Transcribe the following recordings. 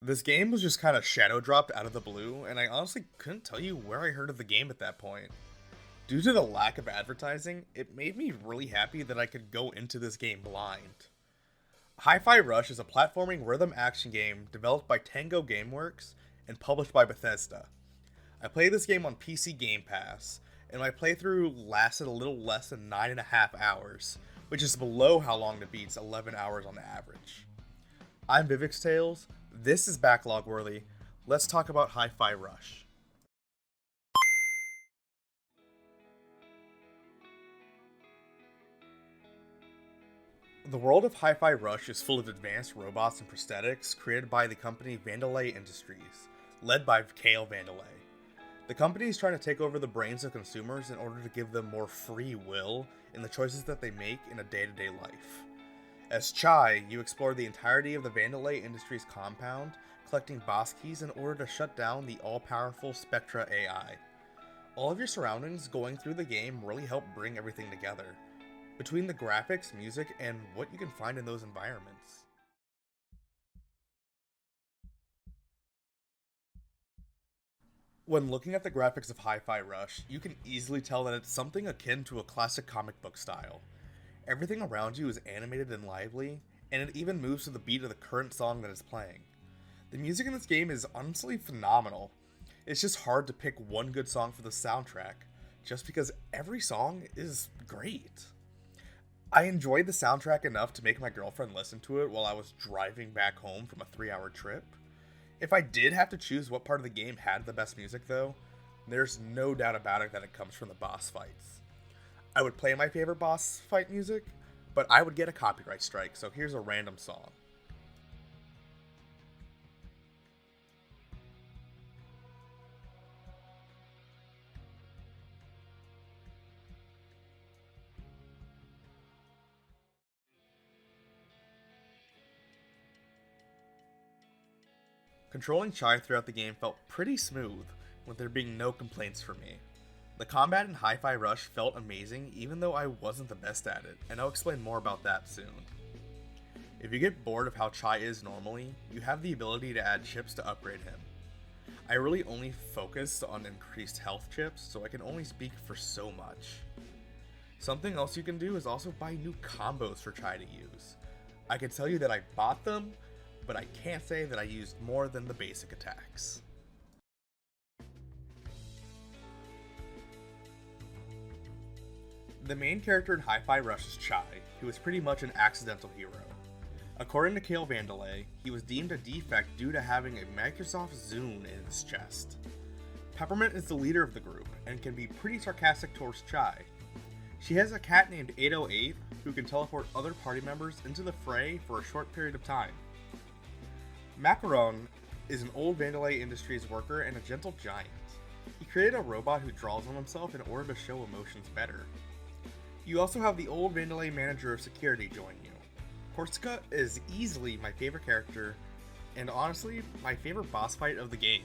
This game was just kind of shadow dropped out of the blue, and I honestly couldn't tell you where I heard of the game at that point. Due to the lack of advertising, it made me really happy that I could go into this game blind. Hi-Fi Rush is a platforming rhythm action game developed by Tango Gameworks and published by Bethesda. I played this game on PC Game Pass, and my playthrough lasted a little less than 9.5 hours, which is below how long it beats 11 hours on average. I'm Vivix Tales, this is Backlog worthy, let's talk about Hi-Fi Rush. The world of Hi-Fi Rush is full of advanced robots and prosthetics created by the company Vandelay Industries, led by Kale Vandelay. The company is trying to take over the brains of consumers in order to give them more free will in the choices that they make in a day-to-day life. As Chai, you explore the entirety of the Vandelay Industries compound, collecting boss keys in order to shut down the all-powerful Spectra AI. All of your surroundings going through the game really help bring everything together, between the graphics, music, and what you can find in those environments. When looking at the graphics of Hi-Fi Rush, you can easily tell that it's something akin to a classic comic book style. Everything around you is animated and lively, and it even moves to the beat of the current song that is playing. The music in this game is honestly phenomenal. It's just hard to pick one good song for the soundtrack, just because every song is great. I enjoyed the soundtrack enough to make my girlfriend listen to it while I was driving back home from a 3-hour trip. If I did have to choose what part of the game had the best music though, there's no doubt about it that it comes from the boss fights. I would play my favorite boss fight music, but I would get a copyright strike, so here's a random song. Controlling Chai throughout the game felt pretty smooth, with there being no complaints for me. The combat in Hi-Fi Rush felt amazing even though I wasn't the best at it, and I'll explain more about that soon. If you get bored of how Chai is normally, you have the ability to add chips to upgrade him. I really only focused on increased health chips, so I can only speak for so much. Something else you can do is also buy new combos for Chai to use. I can tell you that I bought them, but I can't say that I used more than the basic attacks. The main character in Hi-Fi Rush is Chai, who is pretty much an accidental hero. According to Kale Vandelay, he was deemed a defect due to having a Microsoft Zune in his chest. Peppermint is the leader of the group, and can be pretty sarcastic towards Chai. She has a cat named 808 who can teleport other party members into the fray for a short period of time. Macaron is an old Vandelay Industries worker and a gentle giant. He created a robot who draws on himself in order to show emotions better. You also have the old Vandelay manager of security join you. Corsica is easily my favorite character, and honestly, my favorite boss fight of the game.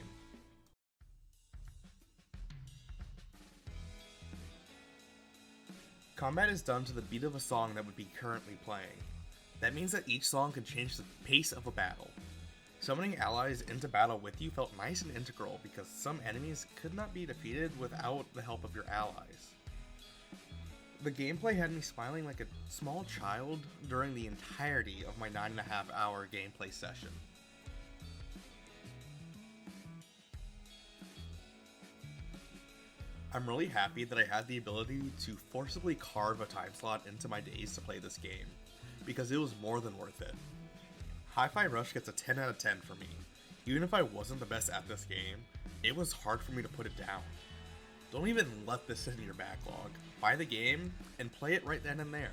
Combat is done to the beat of a song that would be currently playing. That means that each song can change the pace of a battle. Summoning allies into battle with you felt nice and integral because some enemies could not be defeated without the help of your allies. The gameplay had me smiling like a small child during the entirety of my 9.5-hour gameplay session. I'm really happy that I had the ability to forcibly carve a time slot into my days to play this game, because it was more than worth it. Hi-Fi Rush gets a 10 out of 10 for me. Even if I wasn't the best at this game, it was hard for me to put it down. Don't even let this sit in your backlog. Buy the game and play it right then and there.